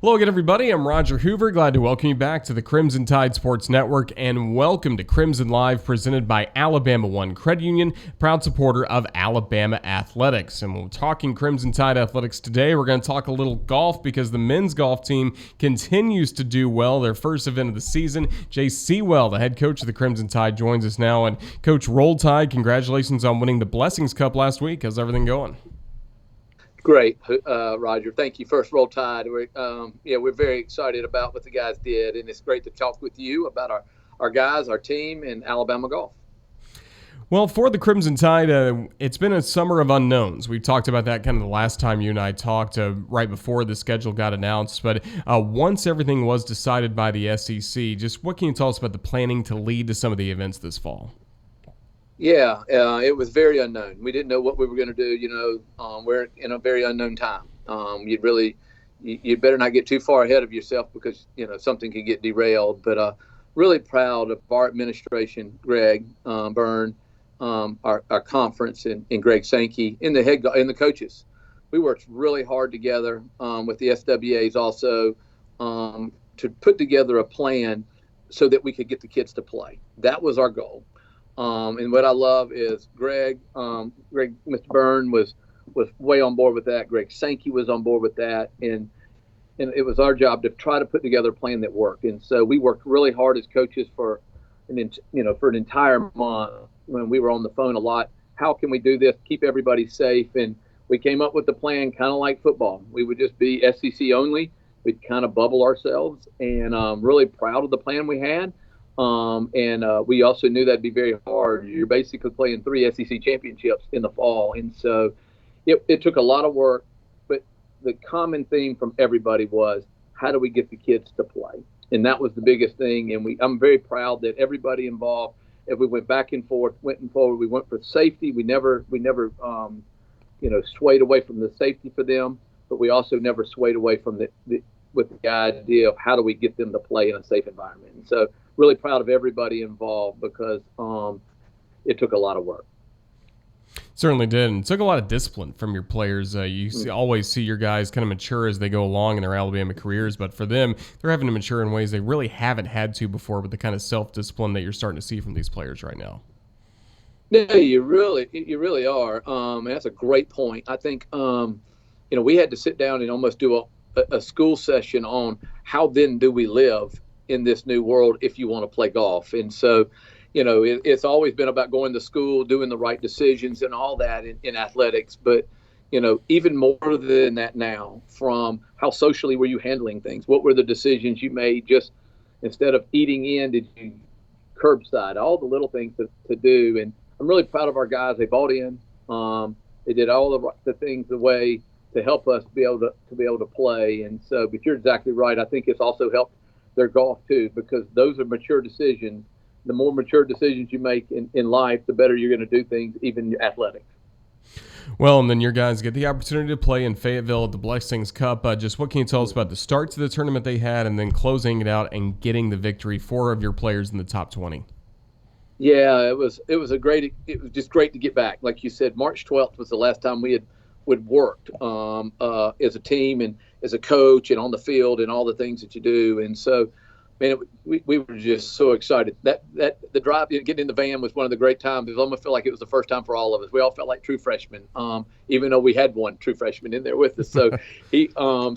Hello again, everybody. I'm Roger Hoover. Glad to welcome you back to the Crimson Tide Sports Network, and welcome to Crimson Live, presented by Alabama One Credit Union, proud supporter of Alabama Athletics. And we're talking Crimson Tide Athletics today. We're going to talk a little golf because the men's golf team continues to do well. Their first event of the season. Jay Seawell, the head coach of the Crimson Tide, joins us now. And Coach Roll Tide, congratulations on winning the Blessings Cup last week. How's everything going? Great, Roger. Thank you. First, Roll Tide. We're very excited about what the guys did, and it's great to talk with you about our guys, our team, and Alabama golf. Well, for the Crimson Tide, it's been a summer of unknowns. We talked about that kind of the last time you and I talked, right before the schedule got announced. But once everything was decided by the SEC, just what can you tell us about the planning to lead to some of the events this fall? Yeah, it was very unknown. We didn't know what we were going to do. We're in a very unknown time. You'd better not get too far ahead of yourself because, something could get derailed. But really proud of our administration, Greg Byrne, our conference, and Greg Sankey, and the coaches. We worked really hard together with the SWAs also to put together a plan so that we could get the kids to play. That was our goal. And what I love is Mr. Byrne was way on board with that. Greg Sankey was on board with that. And it was our job to try to put together a plan that worked. And so we worked really hard as coaches for an entire month when we were on the phone a lot. How can we do this? Keep everybody safe. And we came up with the plan kind of like football. We would just be SEC only. We'd kind of bubble ourselves, and really proud of the plan we had. We also knew that'd be very hard. You're basically playing 3 SEC championships in the fall. And so it took a lot of work, but the common theme from everybody was, how do we get the kids to play? And that was the biggest thing. And I'm very proud that everybody involved, if we went back and forth, went forward, we went for safety. We never swayed away from the safety for them, but we also never swayed away from with the idea of how do we get them to play in a safe environment. And so really proud of everybody involved because it took a lot of work. Certainly did, and it took a lot of discipline from your players. Always see your guys kind of mature as they go along in their Alabama careers, but for them, they're having to mature in ways they really haven't had to before with the kind of self-discipline that you're starting to see from these players right now. Yeah, you really are. That's a great point. I think, we had to sit down and almost do a school session on how then do we live in this new world if you want to play golf. And so, it's always been about going to school, doing the right decisions and all that in athletics. But, even more than that now, from how socially were you handling things? What were the decisions you made? Just instead of eating in, did you curbside? All the little things to do. And I'm really proud of our guys. They bought in. They did all the things the way to help us be able to play. And so, but you're exactly right. I think it's also helped their golf too, because those are mature decisions. The more mature decisions you make in life, the better you're going to do things, even athletics. Well, and then your guys get the opportunity to play in Fayetteville at the Blessings Cup. Just what can you tell us about the start to the tournament they had, and then closing it out and getting the victory? 4 of your players in the top 20. Yeah, it was just great to get back. Like you said, March 12th was the last time we had worked as a team and as a coach and on the field and all the things that you do. And so, man, we were just so excited. That the drive, getting in the van was one of the great times. It almost felt like it was the first time for all of us. We all felt like true freshmen, even though we had one true freshman in there with us. So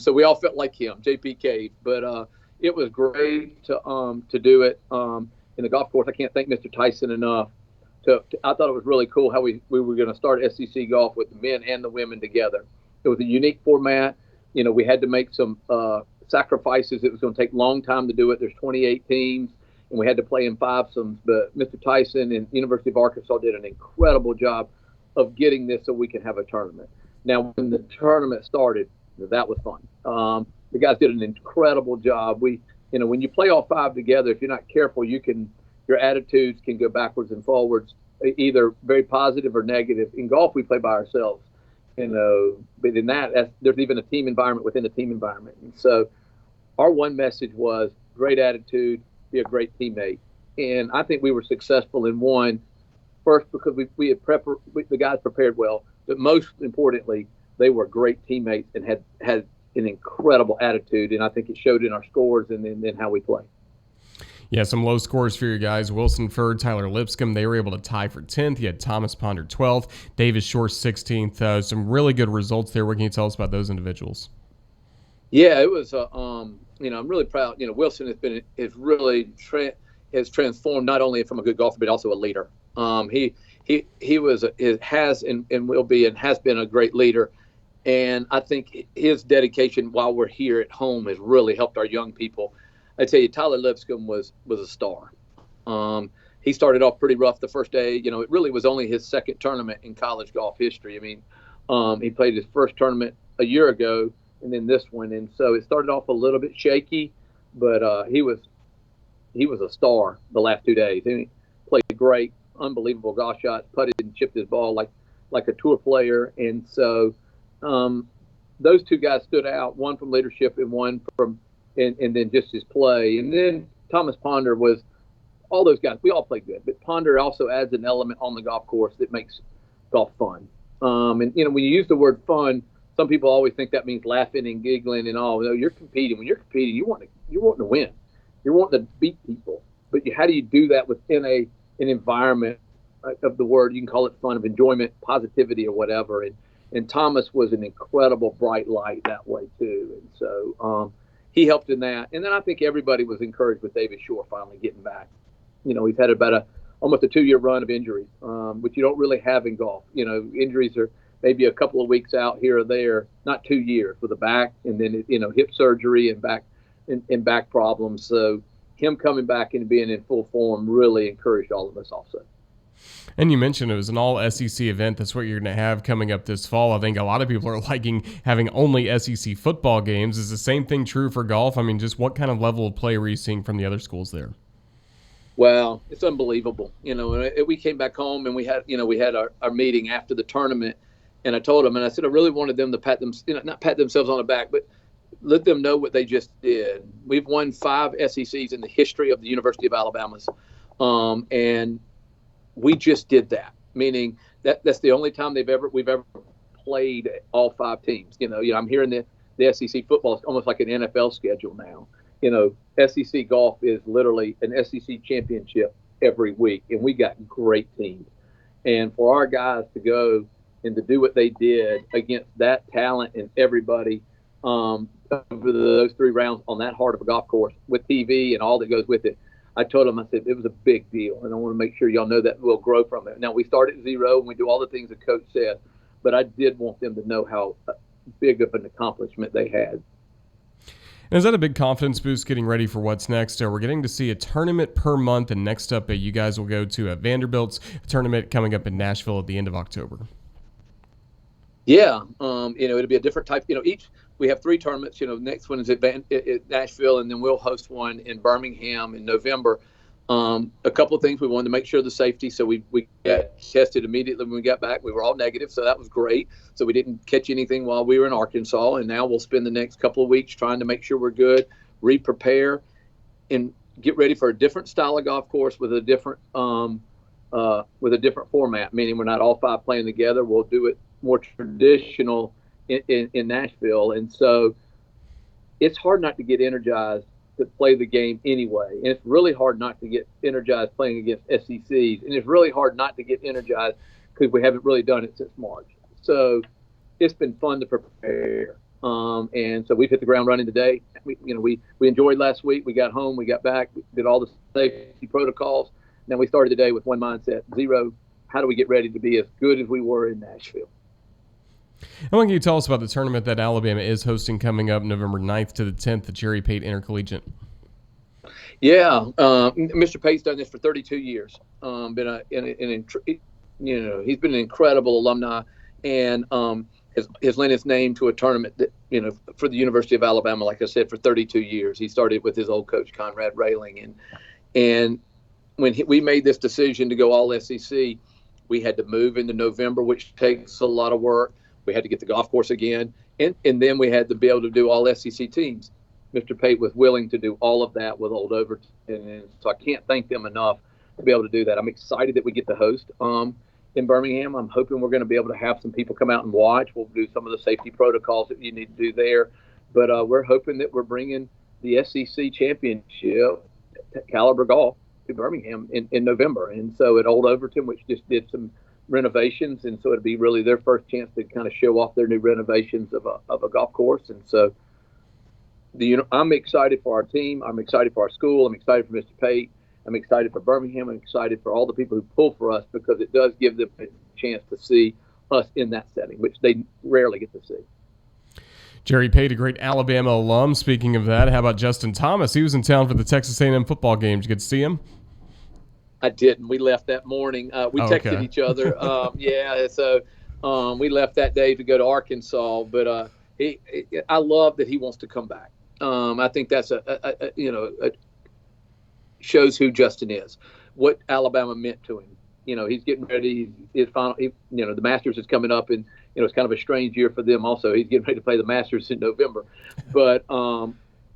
so we all felt like him, JP Cave. But it was great to do it in the golf course. I can't thank Mr. Tyson enough. I thought it was really cool how we were going to start SEC golf with the men and the women together. It was a unique format. We had to make some sacrifices. It was going to take a long time to do it. There's 28 teams, and we had to play in fivesomes. But Mr. Tyson and University of Arkansas did an incredible job of getting this so we could have a tournament. Now, when the tournament started, that was fun. The guys did an incredible job. When you play all 5 together, if you're not careful, your attitudes can go backwards and forwards, either very positive or negative. In golf, we play by ourselves, but in there's even a team environment within a team environment. And so our one message was great attitude, be a great teammate. And I think we were successful in one, first because we had the guys prepared well, but most importantly, they were great teammates and had an incredible attitude, and I think it showed in our scores and then how we play. Yeah, some low scores for your guys. Wilson Ferd, Tyler Lipscomb, they were able to tie for 10th. You had Thomas Ponder 12th, Davis Shore 16th. Some really good results there. What can you tell us about those individuals? Yeah, it was. I'm really proud. Wilson has transformed not only from a good golfer but also a leader. He has been a great leader, and I think his dedication while we're here at home has really helped our young people. I tell you, Tyler Lipscomb was a star. He started off pretty rough the first day. It really was only his second tournament in college golf history. I mean, he played his first tournament a year ago, and then this one, and so it started off a little bit shaky, but he was a star the last 2 days. He played great, unbelievable golf shots, putted and chipped his ball like a tour player, and so those two guys stood out. One from leadership and one from and then just his play. And then Thomas Ponder was all those guys. We all play good, but Ponder also adds an element on the golf course that makes golf fun. And when you use the word fun, some people always think that means laughing and giggling and all. No, you're competing. When you're competing, you want to win. You're wanting to beat people. But how do you do that within an environment of the word? You can call it fun, of enjoyment, positivity, or whatever. And Thomas was an incredible bright light that way too. And so he helped in that. And then I think everybody was encouraged with Davis Shore finally getting back. We've had about almost a 2-year run of injuries, which you don't really have in golf. Injuries are maybe a couple of weeks out here or there, not 2 years with a back, and then hip surgery and back problems. So him coming back and being in full form really encouraged all of us also. And you mentioned it was an all-SEC event. That's what you're going to have coming up this fall. I think a lot of people are liking having only SEC football games. Is the same thing true for golf? I mean, just what kind of level of play were you seeing from the other schools there? Well, it's unbelievable. We came back home and we had our meeting after the tournament, and I told them, and I said I really wanted them to not pat themselves on the back, but let them know what they just did. We've won 5 SECs in the history of the University of Alabama's, and we just did that. Meaning that's the only time we've ever played all 5 teams. I'm hearing the SEC football is almost like an NFL schedule now. SEC golf is literally an SEC championship every week, and we got great teams. And for our guys to go and to do what they did against that talent and everybody over those 3 rounds on that hard of a golf course with TV and all that goes with it, I told them, I said, it was a big deal, and I want to make sure y'all know that we'll grow from it. Now, we start at 0, and we do all the things the coach said, but I did want them to know how big of an accomplishment they had. And is that a big confidence boost getting ready for what's next? We're getting to see a tournament per month, and next up, you guys will go to Vanderbilt's tournament coming up in Nashville at the end of October. Yeah, it'll be a different type. We have 3 tournaments. Next one is at Nashville, and then we'll host one in Birmingham in November. A couple of things. We wanted to make sure the safety, so we got tested immediately when we got back. We were all negative, so that was great. So we didn't catch anything while we were in Arkansas, and now we'll spend the next couple of weeks trying to make sure we're good, re-prepare, and get ready for a different style of golf course with a different format. Meaning we're not all 5 playing together. We'll do it more traditional in Nashville, and so it's hard not to get energized to play the game anyway, and it's really hard not to get energized playing against SECs, and it's really hard not to get energized because we haven't really done it since March. So it's been fun to prepare, and so we've hit the ground running today. We enjoyed last week. We got home, we got back, we did all the safety protocols. Now we started the day with one mindset: 0. How do we get ready to be as good as we were in Nashville? And what can you tell us about the tournament that Alabama is hosting coming up November 9th to the 10th, the Jerry Pate Intercollegiate? Yeah, Mr. Pate's done this for 32 years. He's been an incredible alumni, and has lent his name to a tournament that for the University of Alabama, like I said, for 32 years. He started with his old coach Conrad Railing, and when we made this decision to go all SEC, we had to move into November, which takes a lot of work. We had to get the golf course again, and then we had to be able to do all SEC teams. Mr. Pate was willing to do all of that with Old Overton, and so I can't thank them enough to be able to do that. I'm excited that we get to host in Birmingham. I'm hoping we're going to be able to have some people come out and watch. We'll do some of the safety protocols that you need to do there. But we're hoping that we're bringing the SEC championship caliber golf to Birmingham in November. And so at Old Overton, which just did some renovations, and so it'd be really their first chance to kind of show off their new renovations of a golf course. And so I'm excited for our team. I'm excited for our school. I'm excited for Mr. Pate. I'm excited for Birmingham. I'm excited for all the people who pull for us, because it does give them a chance to see us in that setting, which they rarely get to see. Jerry Pate, a great Alabama alum. Speaking of that, how about Justin Thomas? He was in town for the Texas A&M football game. Did you get to see him? I didn't. We left that morning. We texted each other. So we left that day to go to Arkansas. But I love that he wants to come back. I think that's shows who Justin is, what Alabama meant to him. He's getting ready. His final, the Masters is coming up, and it's kind of a strange year for them. Also, he's getting ready to play the Masters in November, but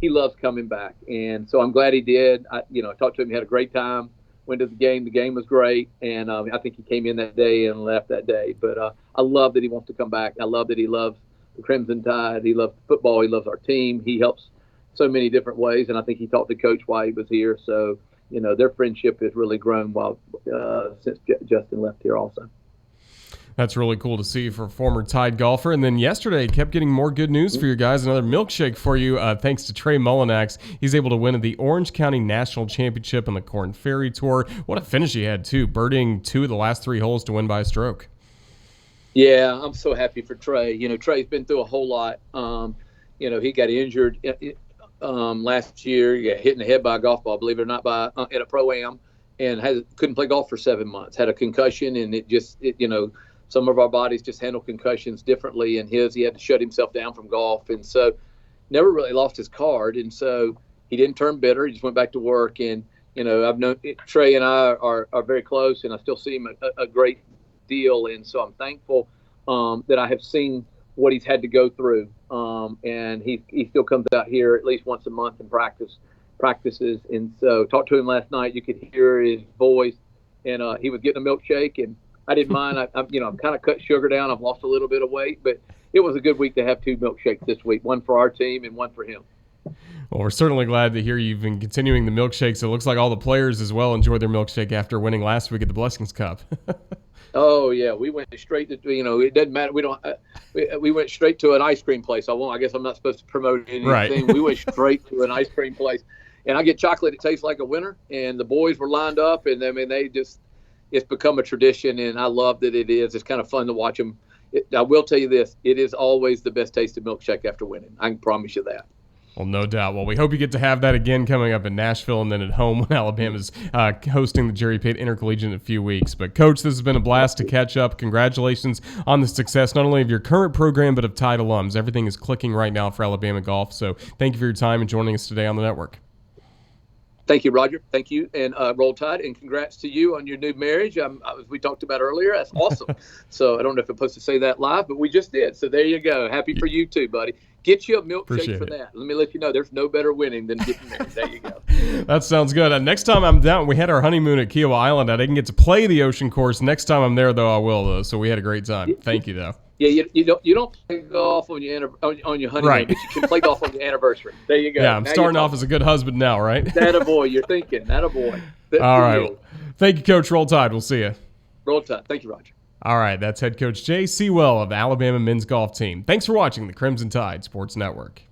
he loves coming back, and so I'm glad he did. I talked to him. He had a great time. Went to the game. The game was great, and I think he came in that day and left that day. But I love that he wants to come back. I love that he loves the Crimson Tide. He loves football. He loves our team. He helps so many different ways, and I think he talked to Coach while he was here. So, their friendship has really grown since Justin left here also. That's really cool to see for a former Tide golfer. And then yesterday, kept getting more good news for you guys. Another milkshake for you, thanks to Trey Mullins. He's able to win at the Orange County National Championship on the Corn Ferry Tour. What a finish he had, too, birdieing 2 of the last 3 holes to win by a stroke. Yeah, I'm so happy for Trey. Trey's been through a whole lot. He got injured last year. He got hit in the head by a golf ball, believe it or not, at a pro-am, and couldn't play golf for 7 months. Had a concussion, and some of our bodies just handle concussions differently. And he had to shut himself down from golf, and so never really lost his card. And so he didn't turn bitter. He just went back to work. And I've known Trey and I are very close, and I still see him a great deal. And so I'm thankful that I have seen what he's had to go through. And he still comes out here at least once a month and practices. And so talked to him last night. You could hear his voice, and he was getting a milkshake, and I didn't mind. I'm kind of cut sugar down. I've lost a little bit of weight, but it was a good week to have 2 milkshakes this week, one for our team and one for him. Well, we're certainly glad to hear you've been continuing the milkshakes. It looks like all the players as well enjoyed their milkshake after winning last week at the Blessings Cup. Oh yeah, we went straight to it doesn't matter. We went straight to an ice cream place. I guess I'm not supposed to promote anything. Right. We went straight to an ice cream place, and I get chocolate. It tastes like a winner. And the boys were lined up, and it's become a tradition, and I love that it is. It's kind of fun to watch them. I will tell you this: it is always the best tasted milkshake after winning. I can promise you that. Well, no doubt. Well, we hope you get to have that again coming up in Nashville and then at home when Alabama's hosting the Jerry Pate Intercollegiate in a few weeks. But, Coach, this has been a blast to catch up. Congratulations on the success not only of your current program but of Tide alums. Everything is clicking right now for Alabama golf. So thank you for your time and joining us today on the network. Thank you, Roger. Thank you, and Roll Tide, and congrats to you on your new marriage. As we talked about earlier, that's awesome. So I don't know if I'm supposed to say that live, but we just did. So there you go. Happy for you too, buddy. Get you a milkshake for that. Let me let you know there's no better winning than getting married. There you go. That sounds good. Next time I'm down, we had our honeymoon at Kiowa Island. I didn't get to play the ocean course. Next time I'm there, though, I will, though. So we had a great time. Thank you, though. Yeah, you don't play golf on your honeymoon, right? But you can play golf on your anniversary. There you go. Yeah, I'm starting off as a good husband now, right? That a boy, you're thinking. That a boy. All right. Well, thank you, Coach. Roll Tide. We'll see you. Roll Tide. Thank you, Roger. All right, that's head coach Jay Seawell of the Alabama men's golf team. Thanks for watching the Crimson Tide Sports Network.